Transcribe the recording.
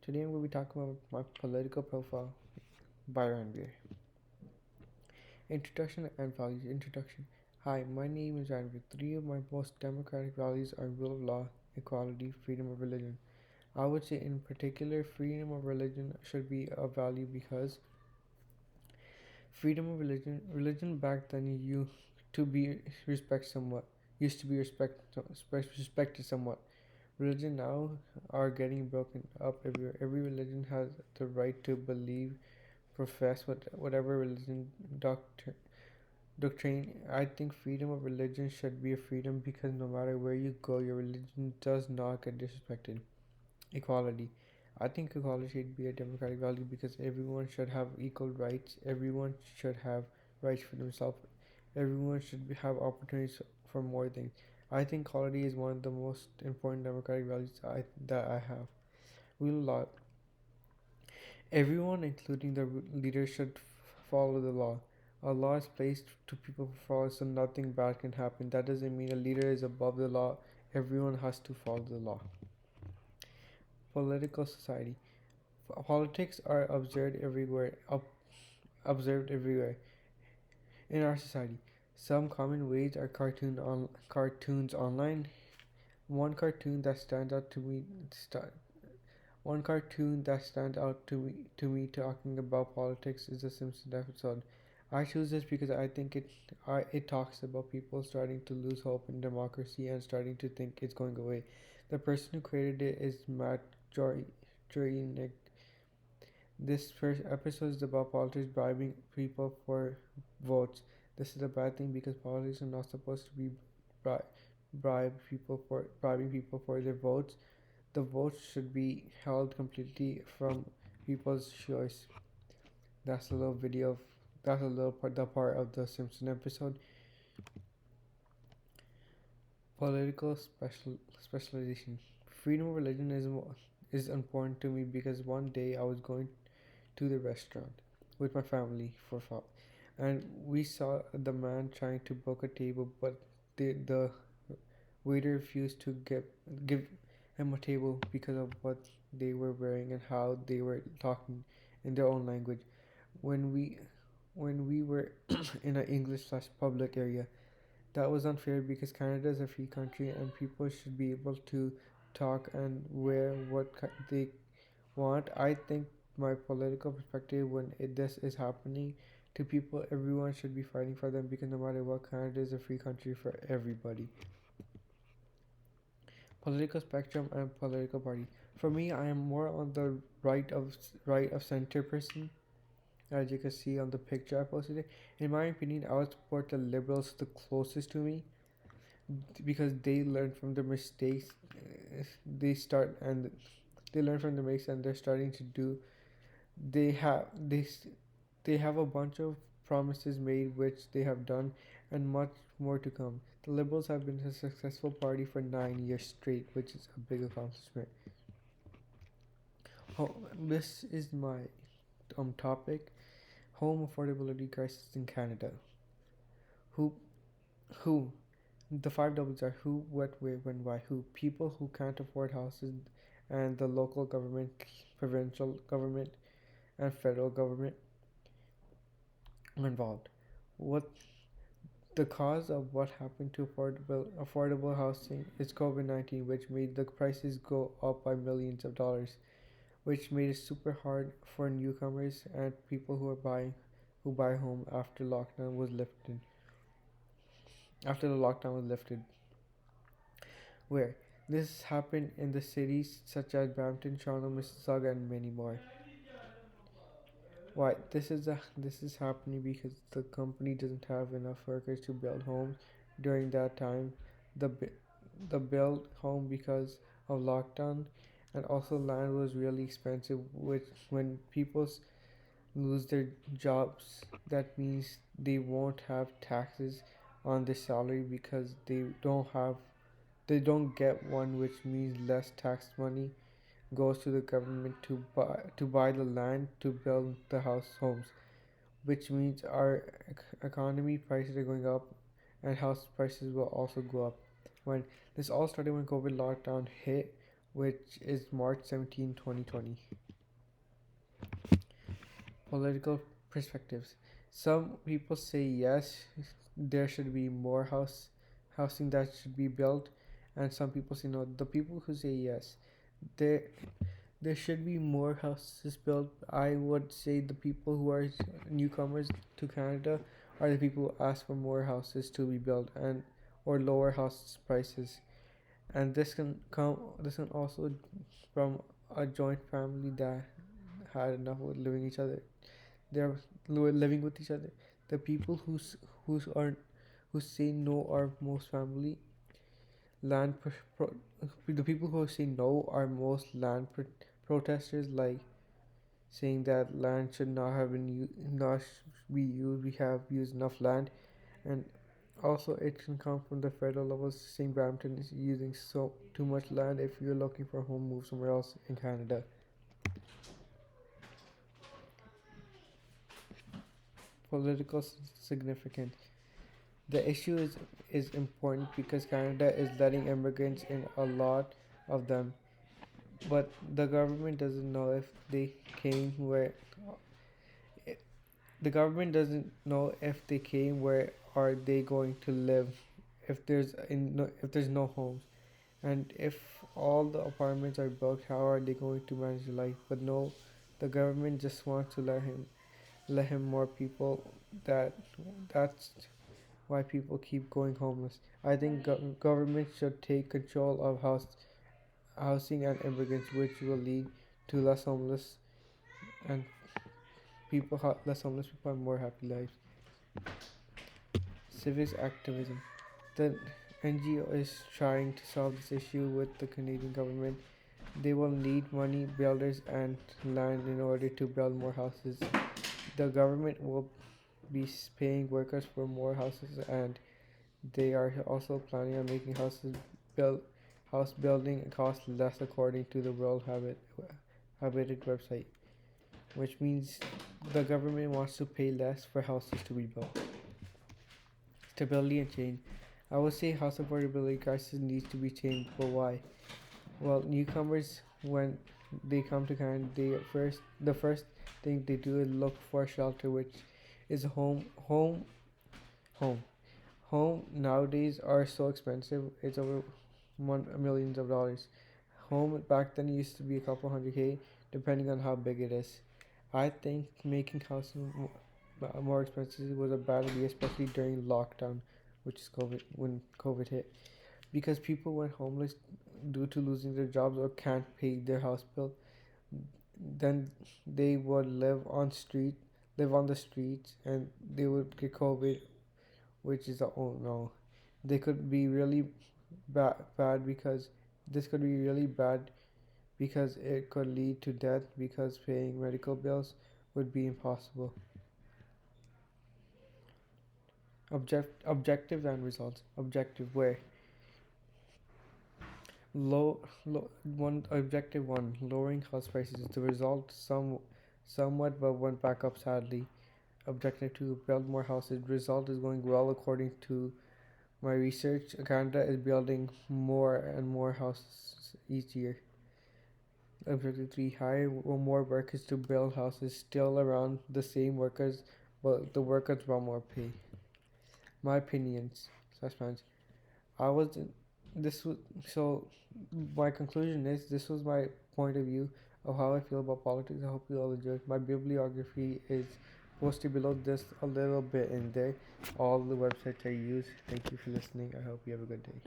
Today I'm going to be talking about my political profile by Ranveer. Introduction and values. Introduction. Hi, my name is Ranveer. Three of my most democratic values are rule of law, equality, freedom of religion. I would say, in particular, freedom of religion should be a value because freedom of religion back then you to be respect somewhat used to be respected somewhat. Religion now are getting broken up everywhere. Every religion has the right to believe, profess whatever religion doctrine. I think freedom of religion should be a freedom because no matter where you go, your religion does not get disrespected. Equality. I think equality should be a democratic value because everyone should have equal rights. Everyone should have rights for themselves. Everyone should have opportunities for more things. I think equality is one of the most important democratic values that I have. Rule of law. Everyone, including the leaders, should follow the law. A law is placed to people to follow, so nothing bad can happen. That doesn't mean a leader is above the law. Everyone has to follow the law. Political society. Politics are observed everywhere in our society. Some common ways are cartoons online. One cartoon that stands out to me One cartoon that stands out to me talking about politics is the Simpsons episode. I choose this because I think it talks about people starting to lose hope in democracy and starting to think it's going away. The person who created it is Matt Groening. This first episode is about politics bribing people for votes. This is a bad thing because politics are not supposed to be bri- bribing people for their votes. The votes should be held completely from people's choice. That's a little video of that's a little part the part of the Simpson episode. Political specialization. Freedom of religion is important to me because one day I was going to the restaurant with my family and we saw the man trying to book a table, but the waiter refused to give him a table because of what they were wearing and how they were talking in their own language. When we were in an English slash public area, that was unfair because Canada is a free country and people should be able to talk and wear what they want. I think my political perspective this is happening to people, everyone should be fighting for them because no matter what, Canada is a free country for everybody. Political spectrum and political party. For me, I am more on the right of center person. As you can see on the picture I posted it. In my opinion, I would support the liberals the closest to me because they learn from their mistakes. They start and they learn from the mistakes and they're starting to do. They have they have a bunch of promises made which they have done and much more to come. The Liberals have been a successful party for 9 years straight, which is a big accomplishment. This is my topic: home affordability crisis in Canada. Who who the five W's are who, what, where, when, why. Who? People who can't afford houses, and the local government, provincial government, and federal government are involved. What the cause of what happened to affordable housing is COVID-19, which made the prices go up by millions of dollars, which made it super hard for newcomers and people who buy home after the lockdown was lifted. Where this happened in the cities such as Brampton, Toronto, Mississauga, and many more. Why this is happening because the company doesn't have enough workers to build homes during that time. The the build home because of lockdown, and also land was really expensive. Which when people lose their jobs, that means they won't have taxes on their salary because they don't get one, which means less tax money goes to the government to buy the land to build the homes, which means our economy prices are going up and house prices will also go up. When this all started when COVID lockdown hit, which is March 17, 2020. Political perspectives. Some people say yes, there should be more housing that should be built, and some people say no. The people who say yes, there there should be more houses built. I would say the people who are newcomers to Canada are the people who ask for more houses to be built and or lower house prices. And this can also from a joint family that had enough of living each other. They're living with each other. The people who's are who say no are most family land the people who say no are most protesters, like saying that land should not have not be used. We have used enough land, and also it can come from the federal level, saying Brampton is using so too much land. If you're looking for a home, move somewhere else in Canada. Political significance. The issue is important because Canada is letting immigrants in, a lot of them, but the government doesn't know if they came where the government doesn't know if they came where are they going to live, if there's no homes, and if all the apartments are built, how are they going to manage life? But no, the government just wants to let him more people. That that's why people keep going homeless. I think government should take control of housing and immigrants, which will lead to less homeless and less homeless people and more happy lives. Civics activism. The NGO is trying to solve this issue with the Canadian government. They will need money, builders, and land in order to build more houses. The government will be paying workers for more houses, and they are also planning on making build house building cost less, according to the World Habitat website, which means the government wants to pay less for houses to be built. Stability and change. I would say house affordability crisis needs to be changed, but why? Well, newcomers, when they come to Canada, the first thing they do is look for shelter, which is home. Home nowadays are so expensive. It's over millions of dollars. Home back then used to be a couple hundred K, depending on how big it is. I think making housing more expensive was a bad idea, especially during lockdown, which is COVID, when COVID hit, because people went homeless due to losing their jobs or can't pay their house bill. Then they would live on the streets, and they would get COVID, which is oh no, they could be really bad because this could be really bad because it could lead to death because paying medical bills would be impossible. Objective and results. Objective where objective one, lowering house prices. The result somewhat but went back up sadly. Objective two, build more houses. Result is going well according to my research. Canada is building more and more houses each year. Objective three, hire more workers to build houses. Still around the same workers, but the workers want more pay. My opinions. Suspense. I was this was so my conclusion is this was my point of view of how I feel about politics. I hope you all enjoyed. My bibliography is posted below, just a little bit in there. All the websites I use. Thank you for listening. I hope you have a good day.